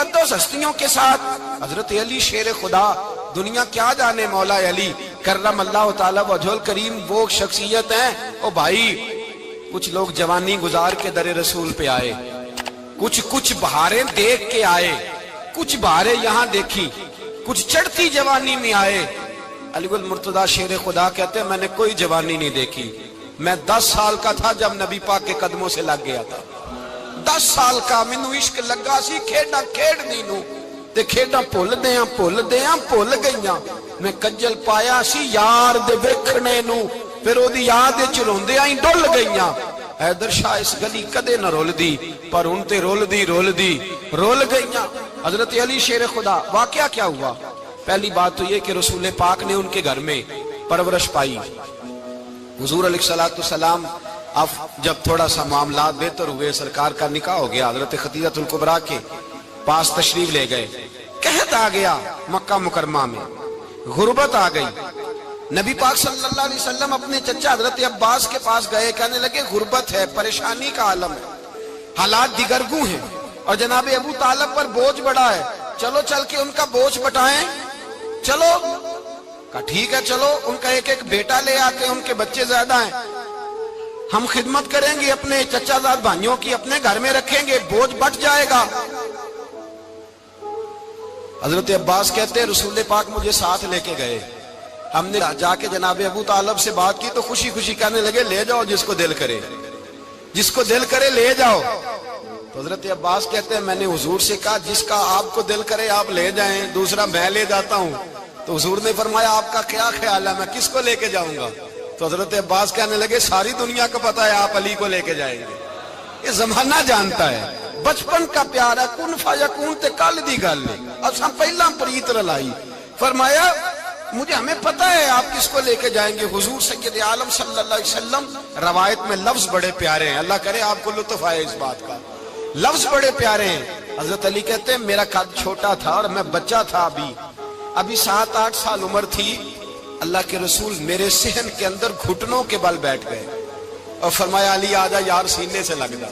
مقدس ہستیوں کے ساتھ حضرت علی شیر خدا، دنیا کیا جانے مولا علی کرم اللہ تعالی وجہ الکریم وہ شخصیت ہیں۔ او بھائی کچھ لوگ جوانی گزار کے در رسول پہ آئے، کچھ بہاریں دیکھ کے آئے، کچھ بہاریں یہاں دیکھی، کچھ چڑھتی جوانی میں آئے۔ علی المرتضیٰ شیر خدا کہتے ہیں میں نے کوئی جوانی نہیں دیکھی، میں 10 سال کا تھا جب نبی پاک کے قدموں سے لگ گیا تھا، 10 سال کا مینوں عشق لگا سی، کھیڈاں کھیڈنی نو تے کھیڈاں بھول گئیاں، میں کجل پایا سی یار دے ویکھنے نو، پھر او دی یاد وچ روندیاں ہی ڈل گئیاں۔ حیدر شاہ اس گلی کدے نہ رول دی، پر ان تے رول گئیاں۔ حضرت علی شیر خدا، واقعہ کیا ہوا؟ پہلی بات تو یہ کہ رسول پاک نے ان کے گھر میں پرورش پائی۔ حضور علیہ السلام اب جب تھوڑا سا معاملات بہتر ہوئے، سرکار کا نکاح ہو گیا، حضرت خدیجہ الکبریٰ کے پاس تشریف لے گئے۔ قحط آ گیا مکہ مکرمہ میں، غربت آ گئی۔ نبی پاک صلی اللہ علیہ وسلم اپنے چچا حضرت عباس کے پاس گئے، کہنے لگے غربت ہے، پریشانی کا عالم ہے، حالات دیگرگوں ہیں، اور جناب ابو طالب پر بوجھ بڑا ہے، چلو چل کے ان کا بوجھ بٹائیں۔ چلو کہا ٹھیک ہے، چلو ان کا ایک بیٹا لے آتے ہیں، ان کے بچے زیادہ ہیں، ہم خدمت کریں گے اپنے چچا زاد بھائیوں کی، اپنے گھر میں رکھیں گے، بوجھ بٹ جائے گا۔ حضرت عباس کہتے ہیں رسول پاک مجھے ساتھ لے کے گئے، ہم نے جا کے جناب ابو طالب سے بات کی تو خوشی خوشی کہنے لگے لے جاؤ جس کو دل کرے لے جاؤ۔ تو حضرت عباس کہتے ہیں میں نے حضور سے کہا جس کا آپ کو دل کرے آپ لے جائیں، دوسرا میں لے جاتا ہوں۔ تو حضور نے فرمایا آپ کا کیا خیال ہے، میں کس کو لے کے جاؤں گا؟ تو حضرت عباس کہنے لگے ساری دنیا کو پتا ہے آپ علی کو لے کے جائیں گے، یہ زمانہ جانتا ہے، بچپن کا پیار ہے، کن فیکون تے کل دی گل ہے، اساں پہلا پریت رلائی۔ فرمایا ہمیں پتہ ہے آپ کس کو لے کے جائیں گے، حضور سید عالم صلی اللہ علیہ وسلم۔ روایت میں لفظ بڑے پیارے ہیں، اللہ کرے آپ کو لطف آئے اس بات کا، لفظ بڑے پیارے ہیں۔ حضرت علی کہتے ہیں میرا قد چھوٹا تھا اور میں بچہ تھا، ابھی 7-8 سال عمر تھی، اللہ کے رسول میرے صحن کے اندر گھٹنوں کے بل بیٹھ گئے اور فرمایا علی آجا یار سینے سے لگ جا۔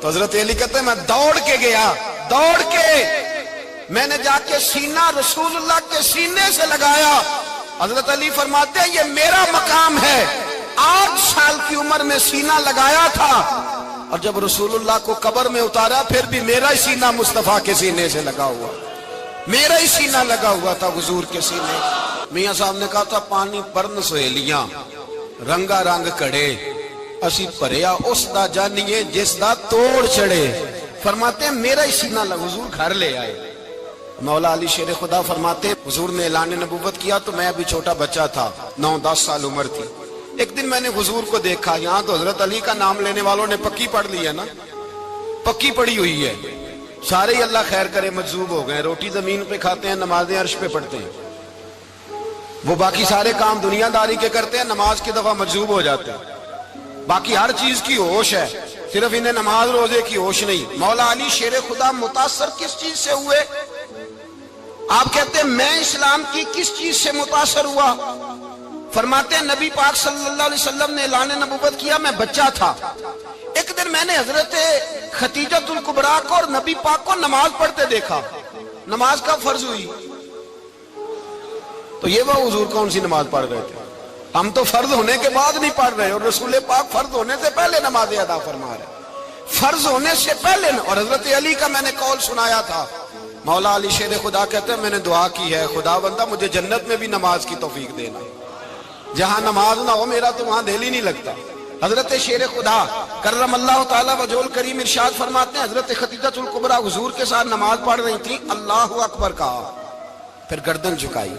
تو حضرت علی کہتے ہیں میں دوڑ کے گیا، میں نے جا کے سینہ رسول اللہ کے سینے سے لگایا۔ حضرت علی فرماتے ہیں یہ میرا مقام ہے، 8 سال کی عمر میں سینہ لگایا تھا، اور جب رسول اللہ کو قبر میں اتارا پھر بھی میرا ہی سینہ مصطفیٰ کے سینے سے لگا ہوا، میرا ہی سینہ لگا ہوا تھا حضور کے سینے۔ میاں صاحب نے کہا تھا پانی پرن سہیلیاں رنگا رنگ کڑے، اسی پریا اس دا جانیے جس دا توڑ چڑے۔ فرماتے ہیں میرا ہی سینہ لگا، حضور گھر لے آئے۔ مولا علی شیر خدا فرماتے حضور نے اعلان نبوت کیا تو میں ابھی چھوٹا بچہ تھا، 9-10 سال عمر تھی۔ ایک دن میں نے حضور کو دیکھا، یہاں تو حضرت علی کا نام لینے والوں نے پکی پڑھ لی ہے نا، پکی پڑھی ہوئی ہے، سارے ہی اللہ خیر کرے مجذوب ہو گئے، روٹی زمین پہ کھاتے ہیں، نمازیں عرش پہ پڑھتے ہیں، وہ باقی سارے کام دنیا داری کے کرتے ہیں، نماز کی دفعہ مجذوب ہو جاتے ہیں، باقی ہر چیز کی ہوش ہے، صرف انہیں نماز روزے کی ہوش نہیں۔ مولا علی شیر خدا متاثر کس چیز سے ہوئے؟ آپ کہتے ہیں میں اسلام کی کس چیز سے متاثر ہوا؟ فرماتے ہیں نبی پاک صلی اللہ علیہ وسلم نے اعلان نبوت کیا، میں بچہ تھا، ایک دن میں نے حضرت خدیجہ الکبریٰ کو اور نبی پاک کو نماز پڑھتے دیکھا، نماز کا فرض ہوئی تو یہ وہ حضور کون سی نماز پڑھ رہے تھے، ہم تو فرض ہونے کے بعد نہیں پڑھ رہے، اور رسول پاک فرض ہونے سے پہلے نماز ادا فرما رہے، فرض ہونے سے پہلے۔ اور حضرت علی کا میں نے قول سنایا تھا، مولا علی شیر خدا کہتے ہیں میں نے دعا کی ہے خدا بندہ مجھے جنت میں بھی نماز کی توفیق دینا، جہاں نماز نہ ہو میرا تو وہاں دل ہی نہیں لگتا۔ حضرت شیر خدا کرم اللہ تعالیٰ وجہ الکریم ارشاد فرماتے ہیں حضرت خدیجہ الکبریٰ حضور کے ساتھ نماز پڑھ رہی تھی، اللہ اکبر کہا، پھر گردن جھکائی،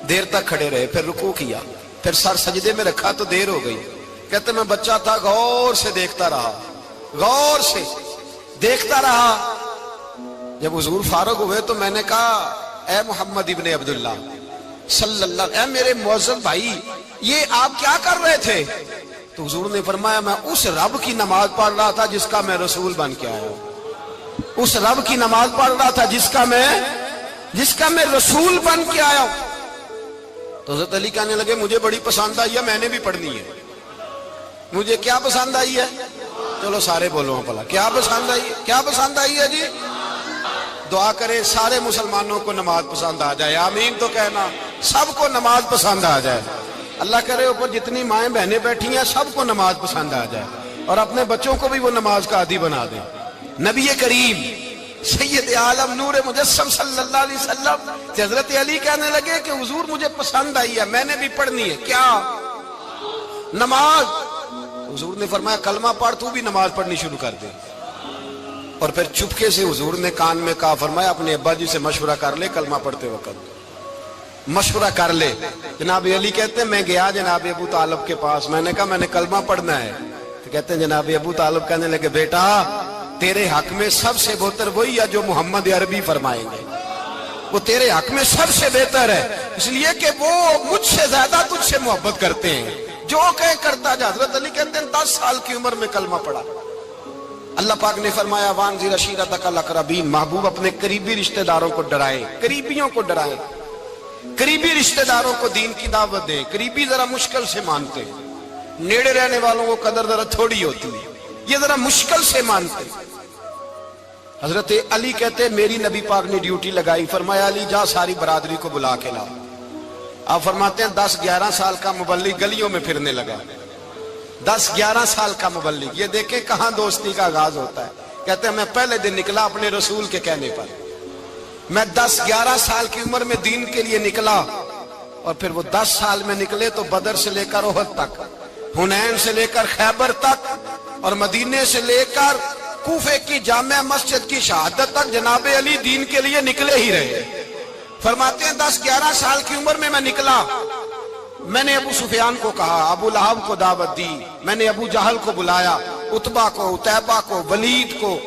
دیر تک کھڑے رہے، پھر رکوع کیا، پھر سر سجدے میں رکھا تو دیر ہو گئی۔ کہتے میں بچہ تھا، غور سے دیکھتا رہا، غور سے دیکھتا رہا۔ جب حضور فارغ ہوئے تو میں نے کہا اے محمد ابن عبداللہ صلی اللہ، اے میرے معزز بھائی یہ آپ کیا کر رہے تھے؟ تو حضور نے فرمایا میں اس رب کی نماز پڑھ رہا تھا جس کا میں رسول بن کے آیا ہوں، اس رب کی نماز پڑھ رہا تھا جس کا میں رسول بن کے آیا ہوں۔ تو حضرت علی کہنے لگے مجھے بڑی پسند آئی ہے، میں نے بھی پڑھنی ہے۔ مجھے کیا پسند آئی ہے؟ چلو سارے بولو بھلا کیا پسند آئی ہے؟ کیا پسند آئی ہے جی؟ دعا کرے سارے مسلمانوں کو نماز پسند آ جائے، آمین تو کہنا، سب کو نماز پسند آ جائے۔ اللہ کرے اوپر جتنی مائیں بہنیں بیٹھی ہیں سب کو نماز پسند آ جائے، اور اپنے بچوں کو بھی وہ نماز کا عادی بنا دے۔ نبی کریم سید عالم نور مجسم صلی اللہ علیہ وسلم حضرت علی کہنے لگے کہ حضور مجھے پسند آئی ہے، میں نے بھی پڑھنی ہے۔ کیا؟ نماز۔ حضور نے فرمایا کلمہ پڑھ، تو بھی نماز پڑھنی شروع کر دے۔ اور پھر چپکے سے حضور نے کان میں کہا، فرمایا اپنے ابا جی سے مشورہ کر لے کلمہ پڑھتے وقت، مشورہ کر لے۔ جناب علی کہتے ہیں میں گیا جناب ابو طالب کے پاس، میں نے کہا میں نے کلمہ پڑھنا ہے، تو کہتے ہیں جناب ابو طالب کہنے لگے بیٹا تیرے حق میں سب سے بہتر وہی ہے جو محمد عربی فرمائیں گے، وہ تیرے حق میں سب سے بہتر ہے، اس لیے کہ وہ مجھ سے زیادہ تجھ سے محبت کرتے ہیں، جو کہے کرتا جا۔ حضرت علی کہتے ہیں 10 سال کی عمر میں کلمہ پڑھا۔ اللہ پاک نے فرمایا وانذر عشیرتک الاقربین، محبوب اپنے قریبی رشتہ داروں کو ڈرائیں، قریبیوں کو ڈرائیں، قریبی رشتہ داروں کو دین کی دعوت دیں۔ قریبی ذرا مشکل سے مانتے، نیڑے رہنے والوں کو قدر ذرا تھوڑی ہوتی ہے، یہ ذرا مشکل سے مانتے۔ حضرت علی کہتے ہیں میری نبی پاک نے ڈیوٹی لگائی، فرمایا علی جا ساری برادری کو بلا کے لا۔ آپ فرماتے ہیں 10-11 سال کا مبلغ گلیوں میں پھرنے لگا، 10-11 سال کا مبلغ، یہ دیکھیں کہاں دوستی کا آغاز ہوتا ہے۔ کہتے ہیں میں پہلے دن نکلا اپنے رسول کے کہنے پر، میں 10-11 سال کی عمر میں دین کے لیے نکلا، اور پھر وہ 10 سال میں نکلے تو بدر سے لے کر احد تک، حنین سے لے کر خیبر تک، اور مدینے سے لے کر کوفے کی جامع مسجد کی شہادت تک جناب علی دین کے لیے نکلے ہی رہے۔ فرماتے ہیں 10-11 سال کی عمر میں نکلا، میں نے ابو سفیان کو کہا، ابو لہب کو دعوت دی، میں نے ابو جہل کو بلایا، عتبہ کو، عتیبہ کو، ولید کو،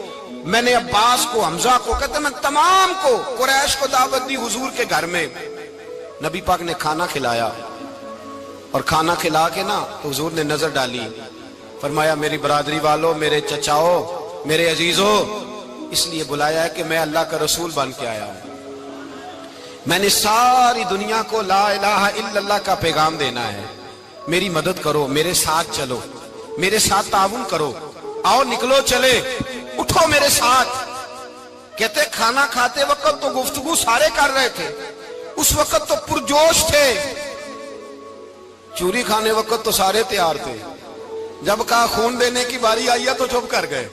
میں نے عباس کو، حمزہ کو، کہتے ہیں میں تمام کو، قریش کو دعوت دی حضور کے گھر میں۔ نبی پاک نے کھانا کھلایا، اور کھانا کھلا کے نا تو حضور نے نظر ڈالی، فرمایا میری برادری والوں، میرے چچاؤ، میرے عزیزوں، اس لیے بلایا ہے کہ میں اللہ کا رسول بن کے آیا ہوں، میں نے ساری دنیا کو لا الہ الا اللہ کا پیغام دینا ہے، میری مدد کرو، میرے ساتھ چلو، میرے ساتھ تعاون کرو، آؤ نکلو چلے، اٹھو میرے ساتھ۔ کہتے کھانا کھاتے وقت تو گفتگو سارے کر رہے تھے، اس وقت تو پرجوش تھے، چوری کھانے وقت تو سارے تیار تھے، جب کہا خون دینے کی باری آئی ہے تو چپ کر گئے،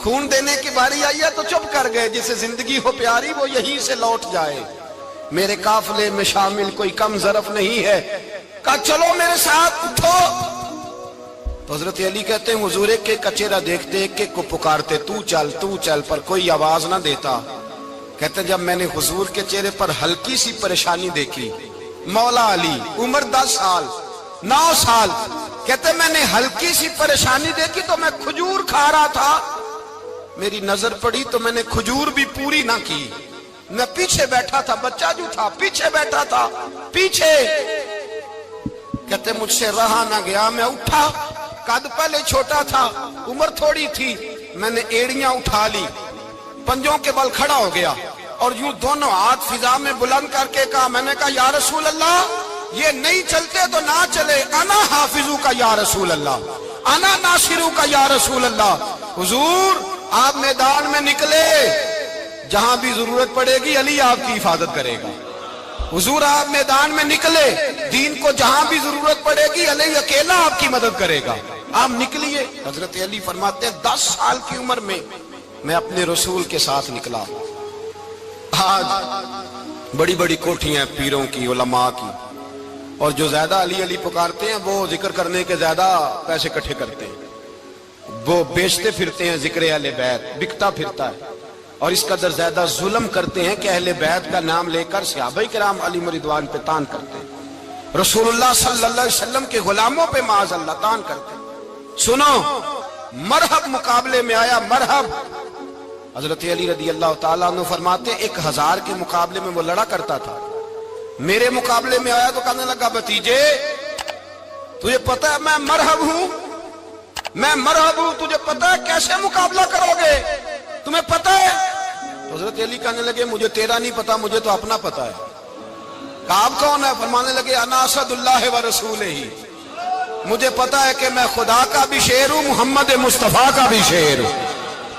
خون دینے کی باری آئی ہے تو چپ کر گئے، جسے زندگی ہو پیاری وہ یہیں سے لوٹ جائے، میرے قافلے میں شامل کوئی کم ظرف نہیں ہے، کہا چلو میرے ساتھ اٹھو۔ تو حضرت علی کہتے ہیں حضور ایک ایک کا چہرہ دیکھتے، ایک ایک کو پکارتے تو چل، پر کوئی آواز نہ دیتا۔ کہتے ہیں جب میں نے حضور کے چہرے پر ہلکی سی پریشانی دیکھی، مولا علی عمر 10 سال 9 سال، کہتے ہیں میں نے ہلکی سی پریشانی دیکھی تو میں کھجور کھا رہا تھا، میری نظر پڑی تو میں نے کھجور بھی پوری نہ کی، میں پیچھے بیٹھا تھا، بچہ جو تھا پیچھے بیٹھا تھا، پیچھے۔ کہتے مجھ سے رہا نہ گیا، میں اٹھا، قد پہلے چھوٹا تھا، عمر تھوڑی تھی، میں نے ایڑیاں اٹھا لی، پنجوں کے بل کھڑا ہو گیا، اور یوں دونوں ہاتھ فضا میں بلند کر کے کہا، میں نے کہا یا رسول اللہ یہ نہیں چلتے تو نہ چلے، انا حافظو کا یا رسول اللہ، انا ناصرو کا یا رسول اللہ۔ حضور آپ میدان میں نکلے، جہاں بھی ضرورت پڑے گی علی آپ کی حفاظت کرے گا۔ حضور آپ میدان میں نکلے، دین کو جہاں بھی ضرورت پڑے گی علی اکیلا آپ کی مدد کرے گا، آپ نکلیے۔ حضرت علی فرماتے ہیں 10 سال کی عمر میں میں اپنے رسول کے ساتھ نکلا۔ آج بڑی بڑی کوٹھیاں پیروں کی، علماء کی، اور جو زیادہ علی علی پکارتے ہیں وہ ذکر کرنے کے زیادہ پیسے اکٹھے کرتے ہیں، وہ بیچتے پھرتے ہیں، ذکر اہل بیت بکتا پھرتا ہے، اور اس قدر زیادہ ظلم کرتے ہیں کہ اہل بیت کا نام لے کر صحابہ کرام علی رضوان پہ تان کرتے ہیں، رسول اللہ صلی اللہ علیہ وسلم کے غلاموں پہ معاذ اللہ تان کرتے ہیں۔ سنو، مرحب مقابلے میں آیا، مرحب۔ حضرت علی رضی اللہ تعالیٰ عنہ فرماتے 1000 کے مقابلے میں وہ لڑا کرتا تھا، میرے مقابلے میں آیا تو کہنے لگا بھتیجے تجھے پتہ ہے میں مرحب ہوں، میں مرحب ہوں، تجھے پتہ ہے کیسے مقابلہ کرو گے، تمہیں پتہ ہے؟ حضرت علی کہنے لگے مجھے تیرا نہیں پتا، مجھے تو اپنا پتا ہے۔ کہا آپ کون ہے؟ فرمانے لگے انا اسد اللہ و رسولہ، مجھے پتا ہے کہ میں خدا کا بھی شیر ہوں، محمد مصطفیٰ کا بھی شیر ہوں۔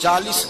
40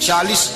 40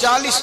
40।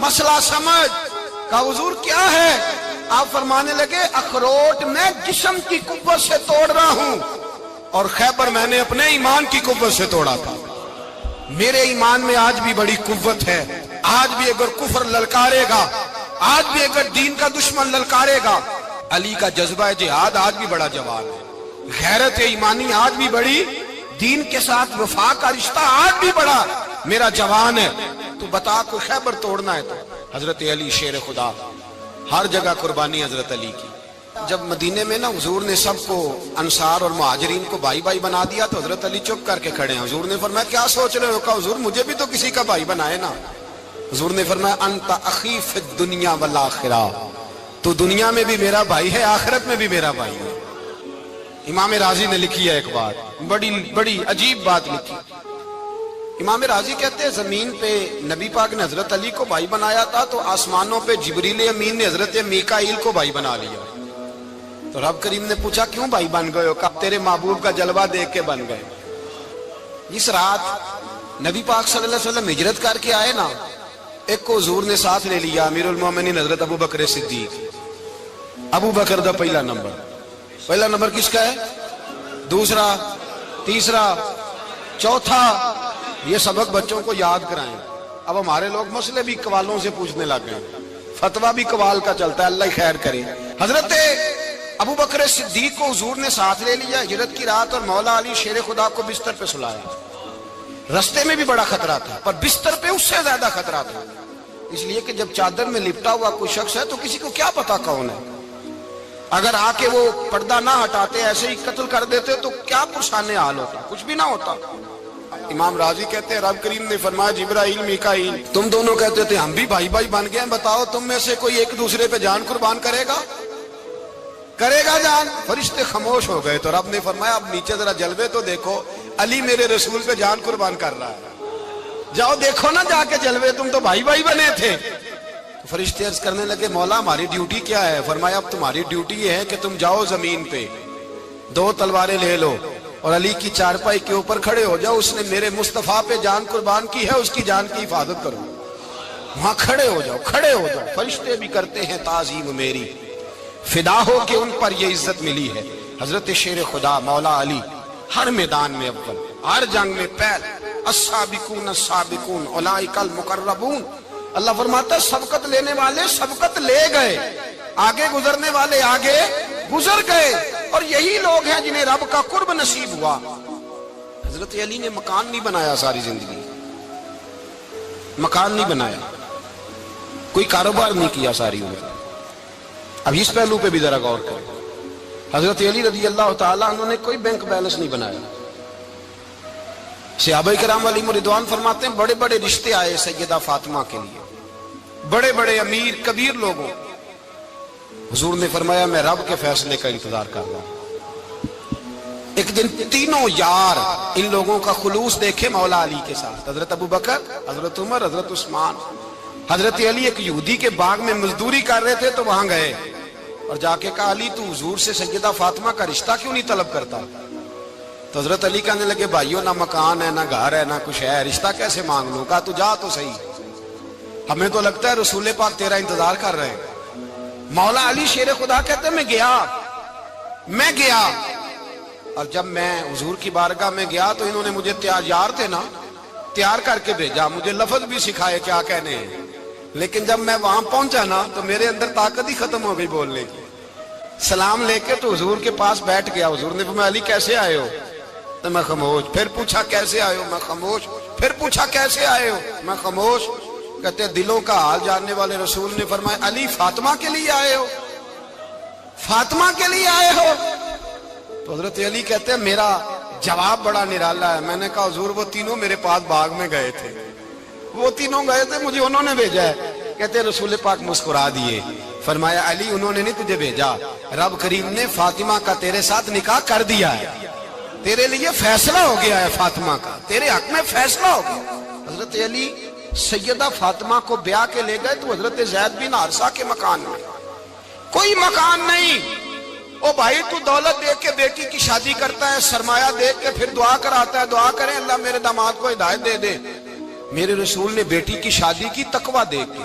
مسئلہ سمجھ. کہا حضور کیا ہے؟ آپ فرمانے لگے اخروٹ میں جسم کی قوت سے توڑ رہا ہوں اور خیبر میں نے اپنے ایمان کی قوت سے توڑا تھا. میرے ایمان میں آج بھی بڑی قوت ہے. آج بھی اگر کفر للکارے گا، آج بھی اگر دین کا دشمن للکارے گا، علی کا جذبہ جہاد آج بھی بڑا جوان ہے. غیرت ایمانی آج بھی بڑی، دین کے ساتھ وفا کا رشتہ آج بھی بڑا میرا جوان ہے. تو بتا کوئی خیبر توڑنا ہے تو حضرت علی شیر خدا، ہر جگہ قربانی حضرت علی کی. جب مدینے میں نا حضور نے سب کو انصار اور مہاجرین کو بھائی بھائی بنا دیا تو حضرت علی چپ کر کے کھڑے ہیں. حضور نے فرمایا کیا سوچ رہے ہو؟ کہا حضور مجھے بھی تو کسی کا بھائی بنائے نا. حضور نے فرمایا انت اخی فی الدنیا والآخرہ، تو دنیا میں بھی میرا بھائی ہے، آخرت میں بھی میرا بھائی ہے. امام راضی نے لکھی ہے ایک بات، بڑی عجیب بات لکھی. امام راضی کہتے ہیں زمین پہ نبی پاک نے حضرت علی کو بھائی بنایا تھا تو آسمانوں پہ جبریل امین نے حضرت میکائیل کو بھائی بنا لیا. تو رب کریم نے پوچھا کیوں بھائی بن گئے ہو؟ کہا تیرے محبوب کا جلوہ دیکھ کے بن گئے. اس رات نبی پاک صلی اللہ علیہ وسلم ہجرت کر کے آئے نا، ایک کو حضور نے ساتھ لے لیا، امیر المومنین حضرت ابو بکر صدیق. ابو بکر دا پہلا نمبر کس کا ہے؟ دوسرا، تیسرا، چوتھا. یہ سبق بچوں کو یاد کرائیں. اب ہمارے لوگ مسئلے بھی قوالوں سے پوچھنے لگ گئے، فتویٰ بھی قوال کا چلتا ہے. اللہ ہی خیر کرے. حضرت ابو بکر صدیق کو حضور نے ساتھ لے لیا ہجرت کی رات، اور مولا علی شیر خدا کو بستر پہ سلایا. رستے میں بھی بڑا خطرہ تھا پر بستر پہ اس سے زیادہ خطرہ تھا، اس لیے کہ جب چادر میں لپٹا ہوا کوئی شخص ہے تو کسی کو کیا پتا کون ہے. اگر آ کے وہ پردہ نہ ہٹاتے ایسے ہی قتل کر دیتے تو کیا پرسان حال ہوتا، کچھ بھی نہ ہوتا. امام راضی کہتے ہیں رب کریم نے فرمایا جبرائیل میکائیل تم دونوں کہتے تھے ہم بھی بھائی بھائی بن گئے ہیں، بتاؤ تم میں سے کوئی ایک دوسرے پہ جان قربان کرے گا جان؟ فرشتے خاموش ہو گئے. تو رب نے فرمایا اب نیچے ذرا جلوے تو دیکھو، علی میرے رسول پہ جان قربان کر رہا ہے. جاؤ دیکھو نا جا کے جلوے، تم تو بھائی بھائی بنے تھے. فرشتے عرض کرنے لگے مولا ہماری ڈیوٹی کیا ہے؟ فرمایا اب تمہاری ڈیوٹی یہ ہے کہ تم جاؤ زمین پہ 2 تلواریں لے لو اور علی کی چارپائی کے اوپر کھڑے ہو جاؤ. اس نے میرے مصطفیٰ پہ جان قربان کی ہے، اس کی جان کی حفاظت کرو. وہاں کھڑے ہو جاؤ. فرشتے بھی کرتے ہیں تعظیم میری، فدا ہو کہ ان پر یہ عزت ملی ہے. حضرت شیر خدا مولا علی ہر میدان میں اول، ہر جنگ میں پہل. السابقون السابقون اولئک المقربون. اللہ فرماتا ہے سبقت لینے والے سبقت لے گئے، آگے گزرنے والے آگے گزر گئے، اور یہی لوگ ہیں جنہیں رب کا قرب نصیب ہوا. حضرت علی نے مکان نہیں بنایا، ساری زندگی مکان نہیں بنایا، کوئی کاروبار نہیں کیا ساری عمر. اب اس پہلو پہ بھی ذرا غور کریں. حضرت علی رضی اللہ تعالیٰ انہوں نے کوئی بینک بیلنس نہیں بنایا. صحابہ کرام علیہم رضوان فرماتے ہیں بڑے بڑے رشتے آئے سیدہ فاطمہ کے لیے، بڑے بڑے امیر کبیر لوگوں. حضور نے فرمایا میں رب کے فیصلے کا انتظار کر رہا ہوں. ایک دن تینوں یار ان لوگوں کا خلوص دیکھے مولا علی کے ساتھ، حضرت ابو بکر، حضرت عمر، حضرت عثمان. حضرت علی ایک یہودی کے باغ میں مزدوری کر رہے تھے تو وہاں گئے اور جا کے کہا علی تو حضور سے سیدہ فاطمہ کا رشتہ کیوں نہیں طلب کرتا؟ تو حضرت علی کہنے لگے بھائیو نہ مکان ہے نہ گھر ہے نہ کچھ ہے، رشتہ کیسے مانگ لوں؟ کہا تو جا تو صحیح، ہمیں تو لگتا ہے رسول پاک تیرا انتظار کر رہے ہیں. مولا علی شیر خدا کہتے ہیں میں گیا اور جب میں حضور کی بارگاہ میں گیا تو انہوں نے مجھے یار تھے نا تیار کر کے بھیجا، مجھے لفظ بھی سکھائے کیا کہنے ہیں، لیکن جب میں وہاں پہنچا نا تو میرے اندر طاقت ہی ختم ہو گئی بولنے کی. سلام لے کے تو حضور کے پاس بیٹھ گیا. حضور نے فرمایا علی کیسے آئے ہو؟ تو میں خاموش. پھر پوچھا کیسے آئے ہو؟ میں خاموش. پھر پوچھا کیسے آئے ہو؟ میں خاموش. کہتے دلوں کا حال جاننے والے رسول نے فرمایا علی فاطمہ کے لیے آئے ہو؟ فاطمہ کے لیے آئے ہو؟ تو حضرت علی کہتے ہیں میرا جواب بڑا نرالا ہے. میں نے کہا حضور وہ تینوں میرے پاس باغ میں گئے تھے، وہ تینوں گئے تھے، مجھے انہوں نے بھیجا ہے. کہتے رسول پاک مسکرا دیے، فرمایا علی انہوں نے نہیں تجھے بھیجا، رب کریم نے فاطمہ کا تیرے ساتھ نکاح کر دیا ہے، تیرے لیے فیصلہ ہو گیا ہے، فاطمہ کا تیرے حق میں فیصلہ ہو گیا. حضرت علی سیدہ فاطمہ کو بیاہ کے لے گئے تو حضرت زید بن حارثہ کے مکان میں کوئی مکان نہیں. او بھائی تو دولت دیکھ کے بیٹی کی شادی کرتا ہے، سرمایہ دیکھ کے پھر دعا کراتا ہے، دعا کریں اللہ میرے داماد کو ہدایت دے دے. میرے رسول نے بیٹی کی شادی کی تقوی دیکھ کے.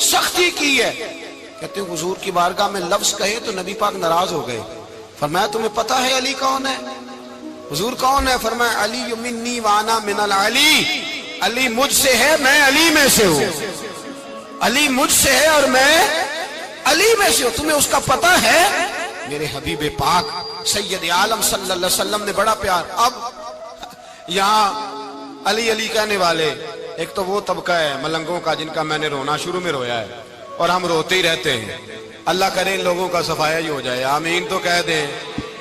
سختی کی ہے. کہتے ہیں حضور کی بارگاہ میں لفظ کہے تو نبی پاک ناراض ہو گئے. فرمایا تمہیں پتا ہے علی کون ہے؟ حضور کون ہے؟ فرمایا علی منی وانا من العلی، علی مجھ سے ہے میں علی میں سے ہوں. علی مجھ سے ہے اور میں علی میں سے ہوں. تمہیں اس کا پتا ہے؟ میرے حبیب پاک سید عالم صلی اللہ علیہ وسلم نے بڑا پیار. اب یہاں علی علی کہنے والے ایک تو وہ طبقہ ہے ملنگوں کا جن کا میں نے رونا شروع میں رویا ہے اور ہم روتے ہی رہتے ہیں. اللہ کرے ان لوگوں کا صفایا ہی ہو جائے، آمین تو کہہ دیں.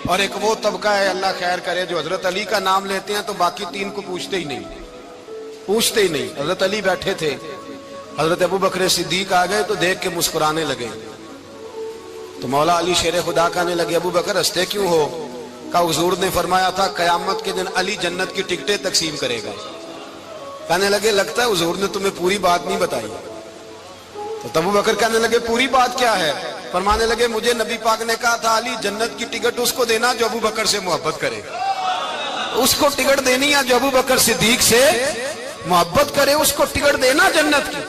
اور ایک وہ طبقہ ہے اللہ خیر کرے جو حضرت علی کا نام لیتے ہیں تو باقی تین کو پوچھتے ہی نہیں. حضرت علی بیٹھے تھے، حضرت ابو بکر صدیق آ گئے تو دیکھ کے مسکرانے لگے. تو مولا علی شیر خدا کہنے لگے ابو بکر ہنستے کیوں ہو؟ کہا حضور نے فرمایا تھا قیامت کے دن علی جنت کی ٹکٹیں تقسیم کرے گا. کہنے لگے لگتا ہے حضور نے تمہیں پوری بات نہیں بتائی. تو ابو بکر کہنے لگے پوری بات کیا ہے؟ فرمانے لگے مجھے نبی پاک نے کہا تھا علی جنت کی ٹکٹ اس کو دینا جو ابو بکر سے محبت کرے. اس کو ٹکٹ دینی ہے جو ابو بکر صدیق سے محبت کرے، اس کو ٹکٹ دینا جنت کی.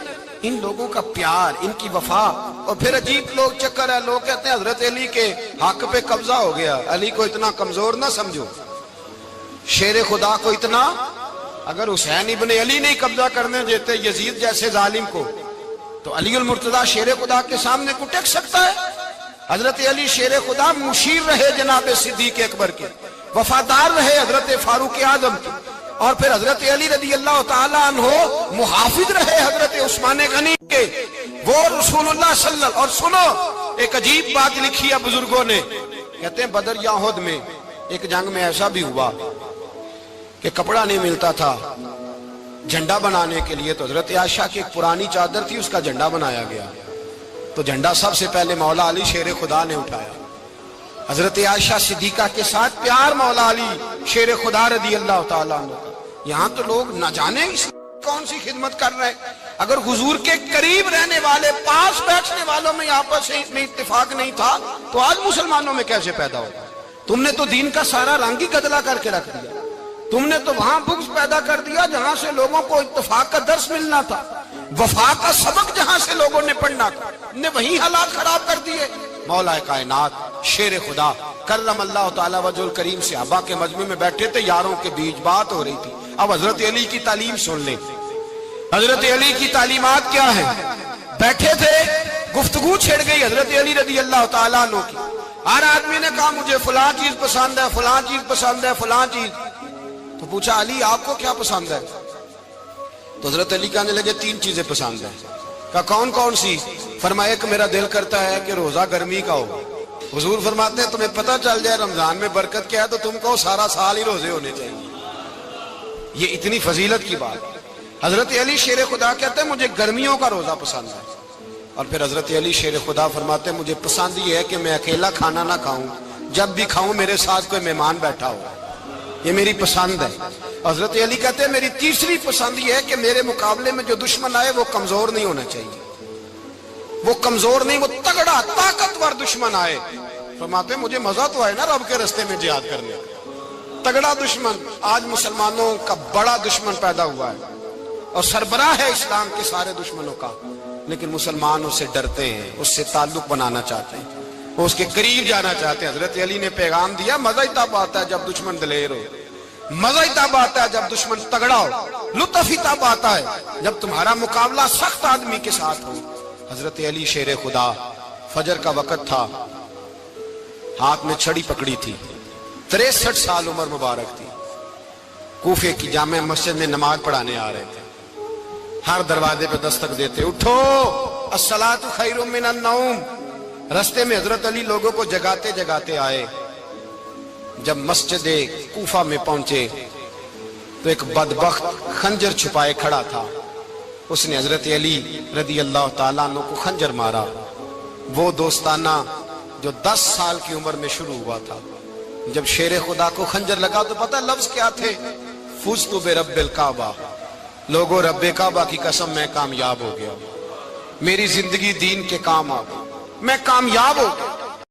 ان لوگوں کا پیار، ان کی وفا. اور پھر عجیب لوگ چکر ہے، لوگ کہتے ہیں حضرت علی کے حق پہ قبضہ ہو گیا. علی کو اتنا کمزور نہ سمجھو، شیر خدا کو اتنا. اگر حسین ابن علی نہیں قبضہ کرنے دیتے یزید جیسے ظالم کو تو علی المرتضیٰ شیر خدا کے سامنے کو ٹک سکتا ہے؟ حضرت علی شیر خدا مشیر رہے جناب صدیق اکبر کے، وفادار رہے حضرت فاروق اعظم کے، اور پھر حضرت علی رضی اللہ تعالیٰ عنہ محافظ رہے حضرت عثمان غنی کے. وہ رسول اللہ صلی اللہ. اور سنو ایک عجیب بات لکھی ہے بزرگوں نے، کہتے ہیں بدر یا احد میں ایک جنگ میں ایسا بھی ہوا کہ کپڑا نہیں ملتا تھا جھنڈا بنانے کے لیے، تو حضرت عائشہ کی ایک پرانی چادر تھی اس کا جھنڈا بنایا گیا. تو جھنڈا سب سے پہلے مولا علی شیر خدا نے اٹھایا. حضرت عائشہ صدیقہ کے ساتھ پیار مولا علی شیر خدا رضی اللہ تعالیٰ عنہ کا. یہاں تو لوگ نہ جانے اس کون سی خدمت کر رہے ہیں. اگر حضور کے قریب رہنے والے پاس بیٹھنے والوں میں آپس میں اتفاق نہیں تھا تو آج مسلمانوں میں کیسے پیدا ہوگا؟ تم نے تو دین کا سارا رنگ ہی گدلا کر کے رکھ دیا. تم نے تو وہاں بغض پیدا کر دیا جہاں سے لوگوں کو اتفاق کا درس ملنا تھا، وفا کا سبق جہاں سے لوگوں نے پڑھنا تھا، نے وہی حالات خراب کر دیے. مولا کائنات شیر خدا کرم اللہ تعالی وجہ الکریم صحابہ کے مجمع میں بیٹھے تھے، یاروں کے بیچ بات ہو رہی تھی. اب حضرت علی کی تعلیم سن لیں. حضرت علی کی تعلیمات کیا ہیں؟ بیٹھے تھے، گفتگو چھڑ گئی حضرت علی رضی اللہ تعالیٰ عنہ کی. ہر آدمی نے کہا مجھے فلاں چیز پسند ہے، فلاں چیز پسند ہے، فلاں چیز. تو پوچھا علی آپ کو کیا پسند ہے؟ تو حضرت علی کہنے لگے تین چیزیں پسند ہیں. کہا کون کون سی؟ فرمایا کہ میرا دل کرتا ہے کہ روزہ گرمی کا ہو. حضور فرماتے ہیں تمہیں پتہ چل جائے رمضان میں برکت کیا ہے تو تم کو سارا سال ہی روزے ہونے چاہیے. یہ اتنی فضیلت کی بات. حضرت علی شیر خدا کہتے ہیں مجھے گرمیوں کا روزہ پسند ہے. اور پھر حضرت علی شیر خدا فرماتے ہیں مجھے پسند یہ ہے کہ میں اکیلا کھانا نہ کھاؤں، جب بھی کھاؤں میرے ساتھ کوئی مہمان بیٹھا ہو، یہ میری پسند ہے. حضرت علی کہتے ہیں میری تیسری پسند یہ ہے کہ میرے مقابلے میں جو دشمن آئے وہ کمزور نہیں ہونا چاہیے، وہ کمزور نہیں، وہ تگڑا طاقتور دشمن آئے. فرماتے ہیں مجھے مزہ تو آئے نا رب کے رستے میں جہاد کرنے کا. تگڑا دشمن. آج مسلمانوں کا بڑا دشمن پیدا ہوا ہے اور سربراہ ہے اسلام کے سارے دشمنوں کا، لیکن مسلمان اس سے ڈرتے ہیں، اس سے تعلق بنانا چاہتے ہیں، وہ اس کے قریب جانا چاہتے ہیں. حضرت علی نے پیغام دیا مزہ ہی تب آتا ہے جب دشمن دلیر ہو، مزہ ہی تب آتا ہے جب دشمن تگڑا ہو، لطف ہی تب آتا ہے جب تمہارا مقابلہ سخت آدمی کے ساتھ ہو. حضرت علی شیر خدا، فجر کا وقت تھا، ہاتھ میں چھڑی پکڑی تھی، 63 سال عمر مبارک تھی. کوفے کی جامع مسجد میں نماز پڑھانے آ رہے تھے. ہر دروازے پہ دستک دیتے اٹھو الصلاۃ خیر من النوم. رستے میں حضرت علی لوگوں کو جگاتے جگاتے آئے. جب مسجد کوفہ میں پہنچے تو ایک بدبخت خنجر چھپائے کھڑا تھا. اس نے حضرت علی رضی اللہ تعالیٰ عنہ کو خنجر مارا. وہ دوستانہ جو 10 سال کی عمر میں شروع ہوا تھا. جب شیر خدا کو خنجر لگا تو پتہ لفظ کیا تھے؟ فزت برب الکعبہ. لوگوں رب کعبہ کی قسم میں کامیاب ہو گیا، میری زندگی دین کے کام آ گئی، میں کامیاب ہو گیا.